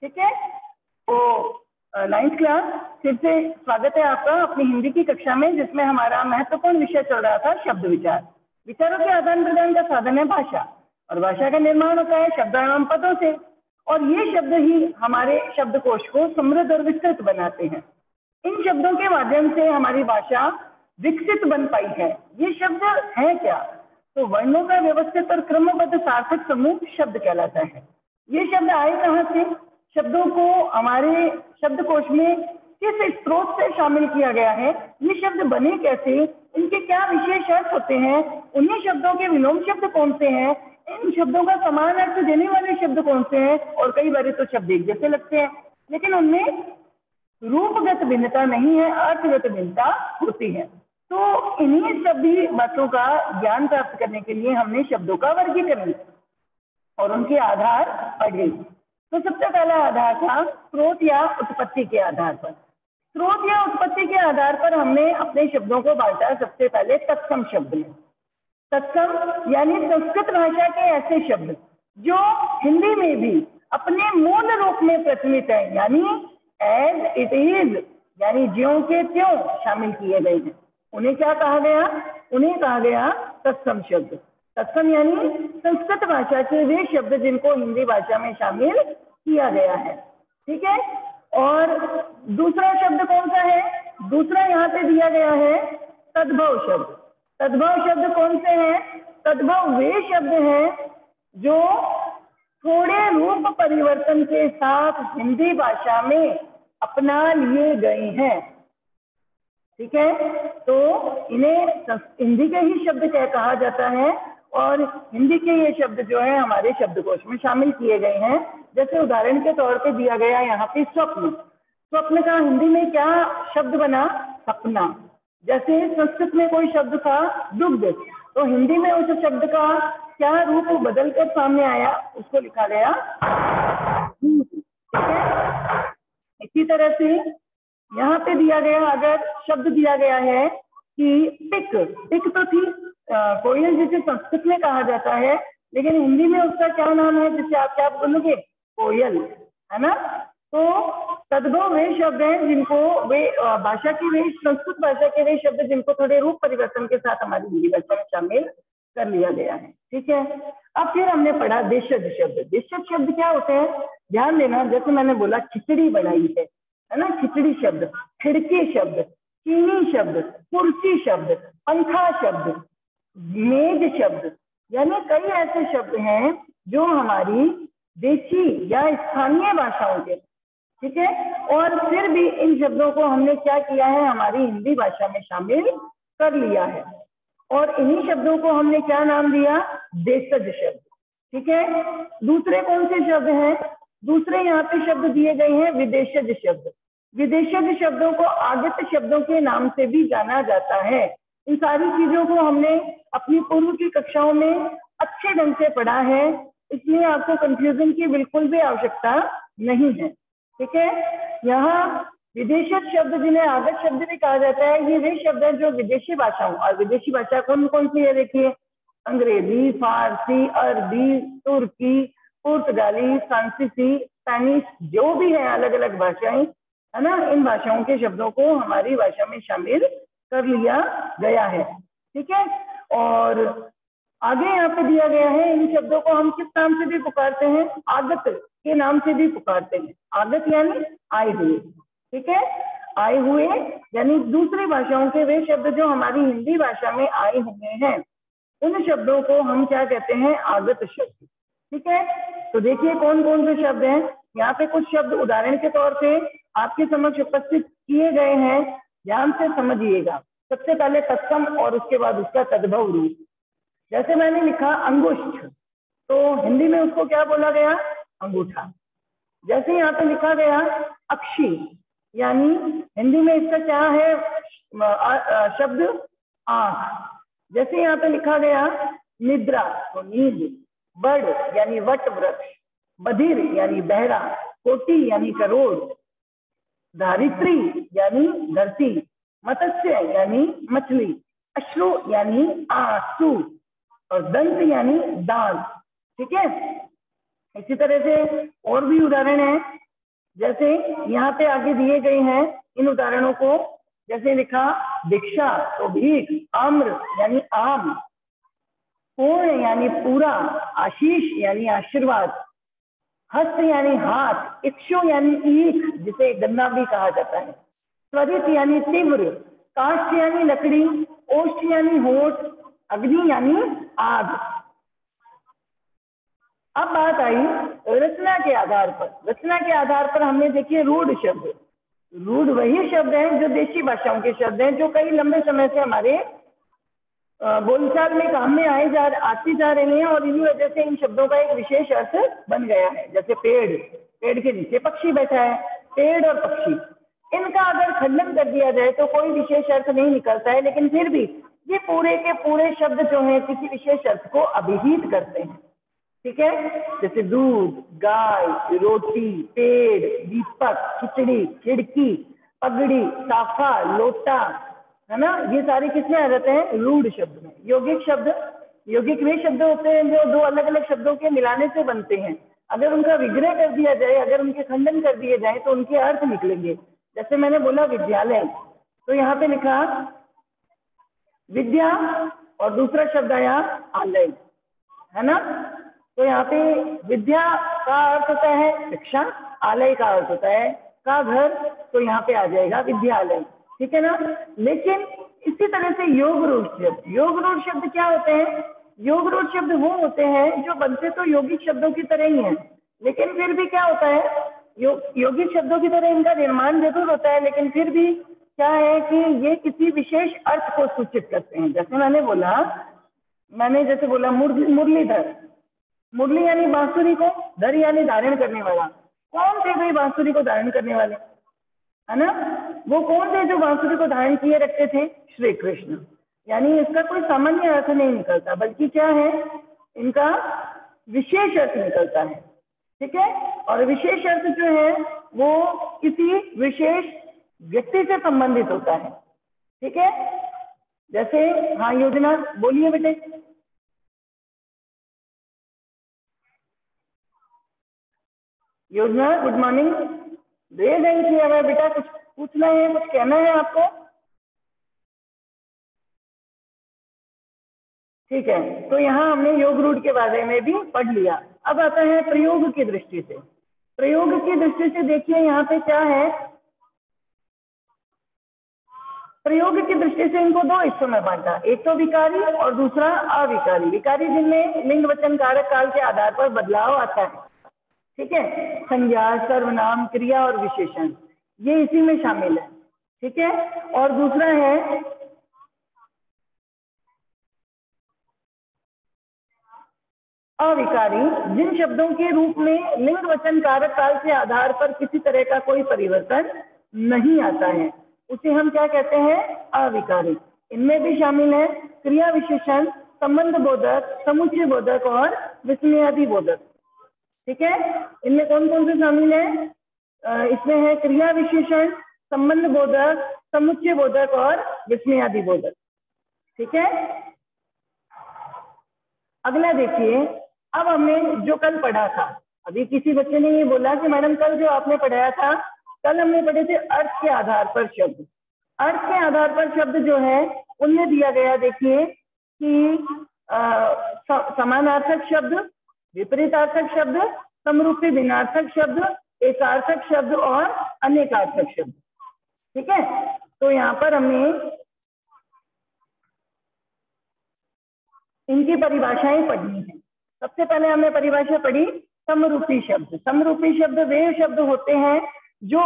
ठीक है, तो 9th क्लास, फिर से स्वागत है आपका अपनी हिंदी की कक्षा में, जिसमें हमारा महत्वपूर्ण विषय चल रहा था शब्द विचार। विचारों के आदान प्रदान का साधन है भाषा, और भाषा का निर्माण होता है शब्द एवं पदों से, और ये शब्द ही हमारे शब्दकोश को समृद्ध और विस्तृत बनाते हैं। इन शब्दों के माध्यम से हमारी भाषा विकसित बन पाई है। ये शब्द है क्या? तो वर्णों का व्यवस्थित और क्रमबद्ध सार्थक समूह शब्द कहलाता है। ये शब्द आए कहाँ से? शब्दों को हमारे शब्दकोश में किस स्रोत से शामिल किया गया है? ये शब्द बने कैसे? इनके क्या विशेष अर्थ होते हैं? उन्हीं शब्दों के विलोम शब्द कौन से हैं? इन शब्दों का समान अर्थ देने वाले शब्द कौन से हैं? और कई बार तो शब्द एक जैसे लगते हैं, लेकिन उनमें रूपगत भिन्नता नहीं है, अर्थगत भिन्नता होती है। तो इन्हीं सभी बातों का ज्ञान प्राप्त करने के लिए हमने शब्दों का वर्गीकरण और उनके आधार पढ़े। तो सबसे पहला आधार था स्रोत या उत्पत्ति के आधार पर। स्रोत या उत्पत्ति के आधार पर हमने अपने शब्दों को बांटा सबसे पहले तत्सम शब्द में। तत्सम यानी संस्कृत भाषा के ऐसे शब्द जो हिंदी में भी अपने मूल रूप में प्रचलित है, यानी एज इट इज, यानी ज्यों के त्यों शामिल किए गए हैं। उन्हें क्या कहा गया? उन्हें कहा गया तत्सम शब्द। तत्सम यानी संस्कृत भाषा के वे शब्द जिनको हिंदी भाषा में शामिल किया गया है। ठीक है, और दूसरा शब्द कौन सा है? दूसरा यहाँ पे दिया गया है तद्भव शब्द। तद्भव शब्द कौन से हैं? तद्भव वे शब्द हैं जो थोड़े रूप परिवर्तन के साथ हिंदी भाषा में अपना लिए गए हैं। ठीक है, तो इन्हें हिंदी के ही शब्द कहा जाता है, और हिंदी के ये शब्द जो है हमारे शब्दकोश में शामिल किए गए हैं। जैसे उदाहरण के तौर पे दिया गया यहाँ पे स्वप्न। स्वप्न का हिंदी में क्या शब्द बना? सपना। जैसे संस्कृत में कोई शब्द था दुग्ध, तो हिंदी में उस शब्द का क्या रूप बदलकर सामने आया? उसको लिखा गया दूध। ठीक है, इसी तरह से यहाँ पे दिया गया, अगर शब्द दिया गया है कि पिक, पिक तो थी कोयल, जिसे संस्कृत में कहा जाता है, लेकिन हिंदी में उसका क्या नाम है जिसे आप क्या बोलोगे? कोयल, है ना? तो तद्भव वे शब्द हैं जिनको वे भाषा के वे संस्कृत भाषा के वे शब्द जिनको थोड़े रूप परिवर्तन के साथ हमारी हिंदी भाषा में शामिल कर लिया गया है। ठीक है, अब फिर हमने पढ़ा देशज शब्द। देशज शब्द क्या होते हैं? ध्यान देना, जैसे मैंने बोला खिचड़ी बनाई है ना, खिचड़ी शब्द, खिड़की शब्द, चीनी शब्द, कुर्सी शब्द, पंखा शब्द, मेज शब्द, यानी कई ऐसे शब्द हैं जो हमारी देशी या स्थानीय भाषाओं के। ठीक है, और फिर भी इन शब्दों को हमने क्या किया है? हमारी हिंदी भाषा में शामिल कर लिया है, और इन्हीं शब्दों को हमने क्या नाम दिया? देशज शब्द। ठीक है, दूसरे कौन से शब्द हैं? दूसरे यहाँ पे शब्द दिए गए हैं विदेशज शब्द। विदेशज शब्दों को आगत शब्दों के नाम से भी जाना जाता है। इन सारी चीजों को हमने अपनी पूर्व की कक्षाओं में अच्छे ढंग से पढ़ा है, इसलिए आपको कंफ्यूजन की बिल्कुल भी आवश्यकता नहीं है। ठीक है, यहाँ विदेशज शब्द जिन्हें आगत शब्द भी कहा जाता है, ये वे शब्द हैं जो विदेशी भाषाओं, और विदेशी भाषा कौन कौन सी है? देखिए, अंग्रेजी, फारसी, अरबी, तुर्की, पुर्तगाली, फ्रांसीसी, स्पेनिश, जो भी है अलग अलग भाषाएं, है ना, इन भाषाओं के शब्दों को हमारी भाषा में शामिल कर लिया गया है। ठीक है, और आगे यहाँ पे दिया गया है, इन शब्दों को हम किस नाम से भी पुकारते हैं? आगत के नाम से भी पुकारते हैं। आगत यानी आए हुए। ठीक है, आए हुए यानी दूसरी भाषाओं के वे शब्द जो हमारी हिंदी भाषा में आए हुए हैं, उन शब्दों को हम क्या कहते हैं? आगत शब्द। ठीक है, तो देखिए कौन कौन से शब्द हैं। यहाँ पे कुछ शब्द उदाहरण के तौर पे आपके समक्ष उपस्थित किए गए हैं, ध्यान से समझिएगा। सबसे पहले तत्सम और उसके बाद उसका तद्भव रूप। जैसे मैंने लिखा अंगुष्ठ, तो हिंदी में उसको क्या बोला गया? अंगूठा। जैसे यहाँ पे लिखा गया अक्षी, यानी हिंदी में इसका क्या है शब्द? आंख। जैसे यहाँ पे लिखा गया निद्रा, तो नींद। बड़ यानी वट वृक्ष, बधिर यानी बहरा, कोटि यानी करोड़, धारित्री यानी धरती, मत्स्य यानी मछली, अश्रु यानी आंसू, और दंत यानी दांत। ठीक है, इसी तरह से और भी उदाहरण है। जैसे यहाँ पे आगे दिए गए हैं इन उदाहरणों को, जैसे लिखा दीक्षा तो भीख, आम्र यानी आम, पूर्ण यानी पूरा, आशीष यानी आशीर्वाद, हस्त यानी हाथ, इक्षु यानी ईख जिसे गन्ना भी कहा जाता है, त्वरित यानी तीव्र, काष्ठ यानी लकड़ी, ओष्ठ यानी होठ, अग्नि यानी आग। अब बात आई रचना के आधार पर। रचना के आधार पर हमने देखिए रूढ़ शब्द। रूढ़ वही शब्द हैं जो देशी भाषाओं के शब्द हैं, जो कई लंबे समय से हमारे बोलचाल में काम में आती जा रही हैं, और इन्हीं वजह से इन शब्दों का एक विशेष अर्थ बन गया है। जैसे पेड़, पेड़ के नीचे पक्षी बैठा है, पेड़ और पक्षी, इनका अगर खंडन कर दिया जाए तो कोई विशेष अर्थ नहीं निकलता है, लेकिन फिर भी ये पूरे के पूरे शब्द जो हैं किसी विशेष अर्थ को अभिहित करते हैं। ठीक है, जैसे दूध, गाय, रोटी, पेड़, दीपक, खिचड़ी, खिड़की, पगड़ी, साफा, लोटा, है ना, ये सारे किसमें आ जाते हैं? रूढ़ शब्द में। यौगिक शब्द, यौगिक वे शब्द होते हैं जो दो अलग अलग शब्दों के मिलाने से बनते हैं। अगर उनका विग्रह कर दिया जाए, अगर उनके खंडन कर दिए जाए तो उनके अर्थ निकलेंगे। जैसे मैंने बोला विद्यालय, तो यहाँ पे लिखा विद्या और दूसरा शब्द आया आलय, है ना। तो यहाँ पे विद्या का अर्थ होता है शिक्षा, आलय का अर्थ होता है का घर, तो यहाँ पे आ जाएगा विद्यालय। ठीक है ना। लेकिन इसी तरह से योग रूढ़ शब्द, योग रूढ़ शब्द क्या होते हैं? योग रूढ़ शब्द वो होते हैं जो बनते तो यौगिक शब्दों की तरह ही हैं, लेकिन फिर भी क्या होता है, यौगिक शब्दों की तरह इनका निर्माण जरूर होता है, लेकिन फिर भी क्या है कि ये किसी विशेष अर्थ को सूचित करते हैं। जैसे मैंने जैसे बोला मुरलीधर, मुरली यानी बांसुरी को, धर यानी धारण करने वाला। कौन थे भाई बांसुरी को धारण करने वाले, है ना? वो कौन थे जो बांसुरी को धारण किए रखते थे? श्री कृष्ण। यानी इसका कोई सामान्य अर्थ नहीं निकलता, बल्कि क्या है, इनका विशेष अर्थ निकलता है। ठीक है, और विशेष अर्थ जो है वो किसी विशेष व्यक्ति से संबंधित होता है। ठीक है, जैसे हाँ योजना बोलिए बेटे। योजना गुड मॉर्निंग, रेज नहीं किया हुआ बेटा, कुछ पूछना है, कुछ कहना है आपको? ठीक है, तो यहाँ हमने योग रूढ़ के बारे में भी पढ़ लिया। अब आता है प्रयोग की दृष्टि से। प्रयोग की दृष्टि से देखिए यहाँ पे क्या है, प्रयोग की दृष्टि से इनको दो हिस्सों में बांटा, एक तो विकारी और दूसरा अविकारी। विकारी जिनमें लिंग वचन कारक काल के आधार पर बदलाव आता है। ठीक है, संज्ञा, सर्वनाम, क्रिया और विशेषण, ये इसी में शामिल है। ठीक है, और दूसरा है अविकारी, जिन शब्दों के रूप में लिंग वचन कारक काल के आधार पर किसी तरह का कोई परिवर्तन नहीं आता है, उसे हम क्या कहते हैं? अविकारी। इनमें भी शामिल है क्रिया विशेषण, संबंध बोधक, समुच्चय बोधक और विस्मयादि बोधक। ठीक है, इनमें कौन कौन से शामिल है? इसमें है क्रिया विशेषण, संबंध बोधक, समुच्चय बोधक और विस्मयादि बोधक। ठीक है, अगला देखिए, अब हमने जो कल पढ़ा था, अभी किसी बच्चे ने ये बोला कि मैडम कल जो आपने पढ़ाया था, कल हमने पढ़े थे अर्थ के आधार पर शब्द। अर्थ के आधार पर शब्द जो है उनमें दिया गया, देखिए कि समानार्थक शब्द, विपरीतार्थक शब्द, समरूपी भिन्नार्थक शब्द, एकार्थक शब्द और अनेकार्थक शब्द। ठीक है, तो यहाँ पर हमने इनकी परिभाषाएं पढ़नी है। सबसे पहले हमने परिभाषा पढ़ी समरूपी शब्द। समरूपी शब्द वे शब्द होते हैं जो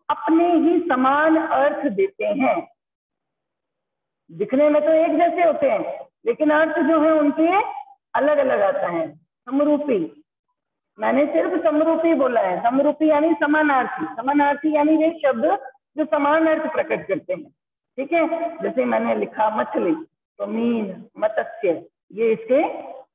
अपने ही समान अर्थ देते हैं। दिखने में तो एक जैसे होते हैं, लेकिन अर्थ जो है उनके अलग अलग आता है। समरूपी, मैंने सिर्फ समरूपी बोला है। समरूपी यानी समानार्थी, समानार्थी यानी वे शब्द जो समान अर्थ प्रकट करते हैं। ठीक है, जैसे मैंने लिखा मछली, तो मीन, मत्स्य, ये इसके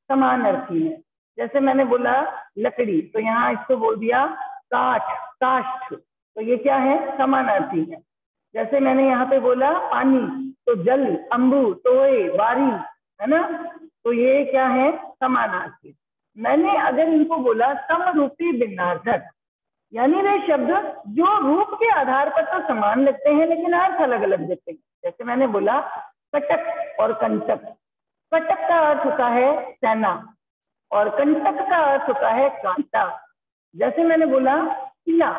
समान अर्थी है। जैसे मैंने बोला लकड़ी, तो यहाँ इसको बोल दिया काठ, काष्ठ, तो ये क्या है? समानार्थी है। जैसे मैंने यहाँ पे बोला पानी, तो जल, अम्बु, टोए, बारी, है ना, तो ये क्या है? समानार्थी। मैंने अगर इनको बोला समरूपी भिन्नार्थक, यानी वे शब्द जो रूप के आधार पर तो समान लगते हैं लेकिन अर्थ अलग अलग देते हैं। जैसे मैंने बोला कटक और कंटक। कटक का अर्थ होता है सेना और कंटक का अर्थ होता है कांटा। जैसे मैंने बोला किला,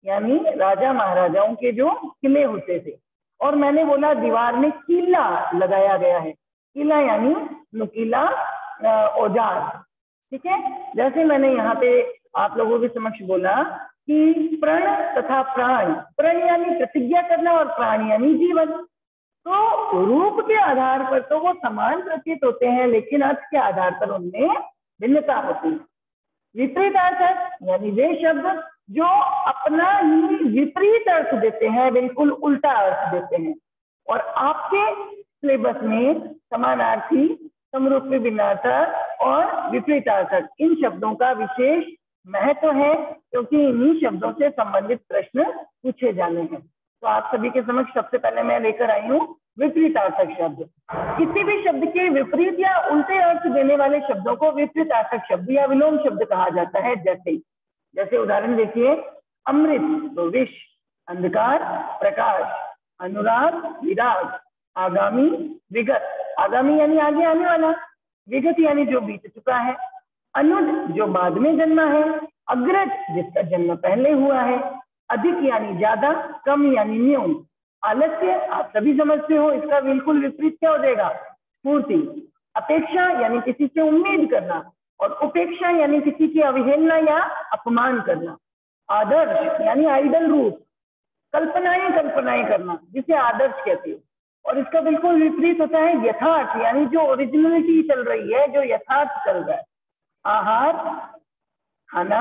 यानी राजा महाराजाओं के जो किले होते थे, और मैंने बोला दीवार में कीला लगाया गया है। कीला यानी नुकीला औजार। ठीक है। जैसे मैंने यहाँ पे आप लोगों के समक्ष बोला कि प्रण तथा प्राण, प्रण यानी प्रतिज्ञा करना और प्राण यानी जीवन। तो रूप के आधार पर तो वो समान प्रतीत होते हैं लेकिन अर्थ के आधार पर उनमें भिन्नता होती है। विपरीत अर्थ यानी वे शब्द जो अपना ही विपरीत अर्थ देते हैं, बिल्कुल उल्टा अर्थ देते हैं। और आपके सिलेबस में समानार्थी, समरूपी भिन्नार्थक और विपरीतार्थक, इन शब्दों का विशेष महत्व है क्योंकि इन्हीं शब्दों से संबंधित प्रश्न पूछे जाने हैं। तो आप सभी के समक्ष सबसे पहले मैं लेकर आई हूँ विपरीतार्थक शब्द। किसी भी शब्द के विपरीत या उल्टे अर्थ देने वाले शब्दों को विपरीतार्थक शब्द या विलोम शब्द कहा जाता है। जैसे उदाहरण देखिए, अमृत तो विष, अंधकार प्रकाश, अनुराग विराग, आगामी विगत, आगामी यानी आगे आने वाला, विगत यानी जो बीत चुका है, अनुज जो बाद में जन्मा है, अग्रज जिसका जन्म पहले हुआ है, अधिक यानी ज्यादा, कम यानी न्यून। आलस्य आप सभी समझते हो, इसका बिल्कुल विपरीत क्या हो जाएगा? स्फूर्ति। अपेक्षा यानी किसी से उम्मीद करना, और उपेक्षा यानी किसी की अवहेलना या अपमान करना। आदर्श यानी आइडल रूप, कल्पनाएं करना, जिसे आदर्श कहते हो। और इसका बिल्कुल विपरीत होता है यथार्थ, यानी जो ओरिजिनलिटी चल रही है, जो यथार्थ चल रहा है। आहार खाना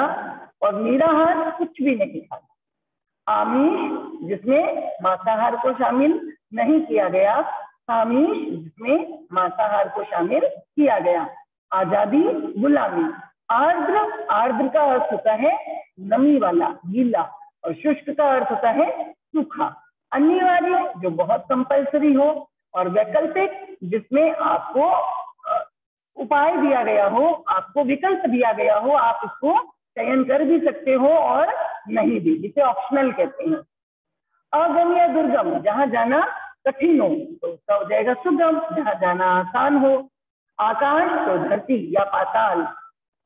और निराहार कुछ भी नहीं खाना। आमिष जिसमें मांसाहार को शामिल नहीं किया गया, सामिष जिसमें मांसाहार को शामिल किया गया। आजादी गुलामी। आर्द्र, आर्द्र का अर्थ होता है नमी वाला, गीला, और शुष्क का अर्थ होता है सूखा। अनिवार्य जो बहुत कंपल्सरी हो, और वैकल्पिक जिसमें आपको उपाय दिया गया हो, आपको विकल्प दिया गया हो, आप उसको चयन कर भी सकते हो और नहीं भी, जिसे ऑप्शनल कहते हैं। अगम्य दुर्गम, जहां जाना कठिन हो तो उसका हो जाएगा सुगम, जहां जाना आसान हो। आकाश तो धरती या पाताल।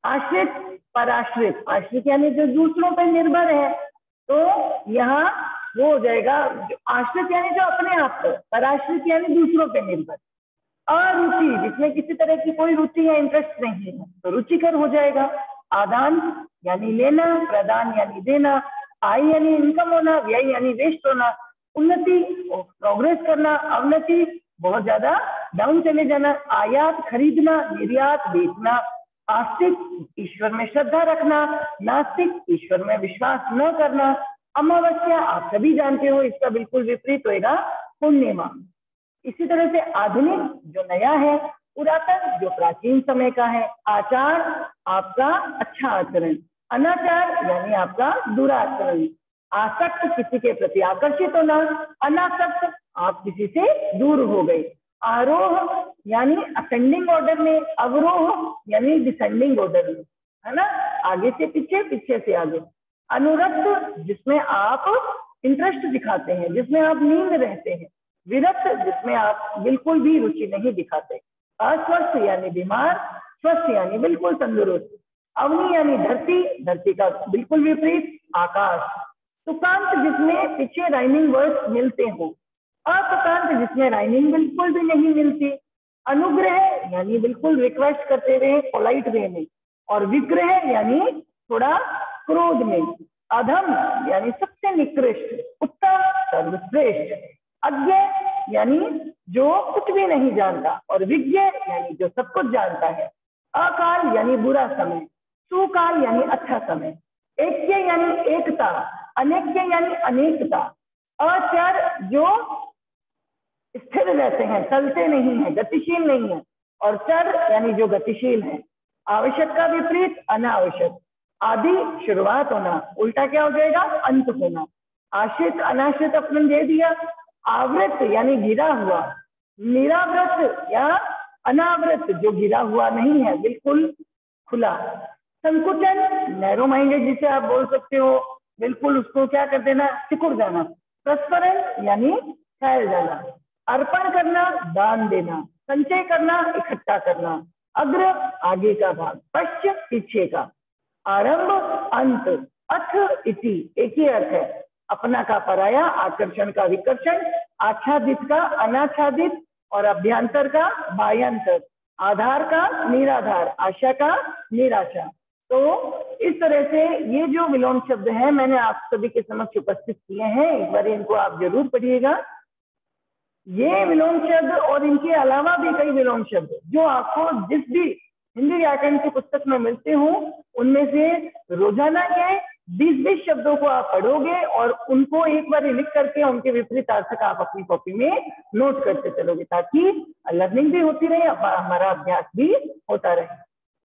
आश्रित पराश्रित, आश्रित यानी जो दूसरों पर निर्भर है, तो यहाँ वो हो जाएगा आश्रित यानी जो अपने आप पर, पराश्रित यानी दूसरों पर निर्भर। अरुचि जिसमें किसी तरह की कोई रुचि या इंटरेस्ट नहीं है तो रुचिकर हो जाएगा। आदान यानी लेना, प्रदान यानी देना, आय यानी इनकम होना, व्यय यानी वेस्ट होना। उन्नति प्रोग्रेस करना, अवनति बहुत ज्यादा डाउन चले जाना। आयात खरीदना, निर्यात बेचना। आस्तिक ईश्वर में श्रद्धा रखना, नास्तिक ईश्वर में विश्वास न करना। अमावस्या आप सभी जानते हो, इसका बिल्कुल विपरीत होएगा पूर्णिमा। इसी तरह से आधुनिक जो नया है, पुरातन जो प्राचीन समय का है। आचार आपका अच्छा आचरण, अनाचार यानी आपका दुराचरण। आसक्त किसी के प्रति आकर्षित होना, अनासक्त आप किसी से दूर हो गए। आरोह यानी असेंडिंग ऑर्डर में, अवरोह यानी डिसेंडिंग ऑर्डर में, है ना, आगे से पीछे, पीछे से आगे। अनुरक्त जिसमें आप इंटरेस्ट दिखाते हैं, जिसमें आप नींद रहते हैं। विरक्त जिसमें आप बिल्कुल भी रुचि नहीं दिखाते। अस्वस्थ यानी बीमार, स्वस्थ यानी बिल्कुल तंदुरुस्त। अवनी यानी धरती, धरती का बिल्कुल विपरीत आकाश। सुकांत जिसमें पीछे राइमिंग वर्ड्स मिलते हो। असुकांत जिसमें राइमिंग बिल्कुल भी नहीं मिलती। अनुग्रह यानी बिल्कुल रिक्वेस्ट करते हुए पोलाइट वे में, और विग्रह यानी थोड़ा क्रोध में। अधम यानी सबसे निकृष्ट, उत्तम सर्वश्रेष्ठ। अज्ञ यानी जो कुछ भी नहीं जानता, और विज्ञ यानी जो सब कुछ जानता है। अकाल यानी बुरा समय, सुकाल यानी अच्छा समय। ऐक्य यानी एकता, अनेक्य यानी अनेकता। अचर जो स्थिर रहते हैं, चलते नहीं है, गतिशील नहीं है, और चर यानी जो गतिशील है। आवश्यक का विपरीत अनावश्यक। आदि शुरुआत होना, उल्टा क्या हो जाएगा? अंत होना। आश्रित अनाश्रित अपने दे दिया। आवृत यानी घिरा हुआ। निरावृत या अनावृत जो घिरा हुआ नहीं है, बिल्कुल खुला। संकुचन नैरो माइंडेड जिसे आप बोल सकते हो, बिल्कुल उसको क्या कर देना, सिकुड़ जाना। प्रस्फुरन यानी फैल जाना। अर्पण करना, दान देना। संचय करना, इकट्ठा करना। अग्र, आगे का भाग। पश्च, पीछे का। आरंभ, अंत। अथ, इति, एक ही अर्थ है। अपना का पराया, आकर्षण का विकर्षण, आच्छादित का अनाच्छादित, और अभ्यंतर का बाह्यंतर, आधार का निराधार, आशा का निराशा। तो इस तरह से ये जो विलोम शब्द है मैंने आप सभी के समक्ष उपस्थित किए हैं, एक बार इनको आप जरूर पढ़िएगा। ये विलोम शब्द और इनके अलावा भी कई विलोम शब्द जो आपको जिस भी हिंदी व्याकरण की पुस्तक में मिलते हो, उनमें से रोजाना ये 20-20 शब्दों को आप पढ़ोगे और उनको एक बार लिख करके उनके विपरीत अर्थक आप अपनी कॉपी में नोट करते चलोगे, ताकि लर्निंग भी होती रहे, हमारा अभ्यास भी होता रहे।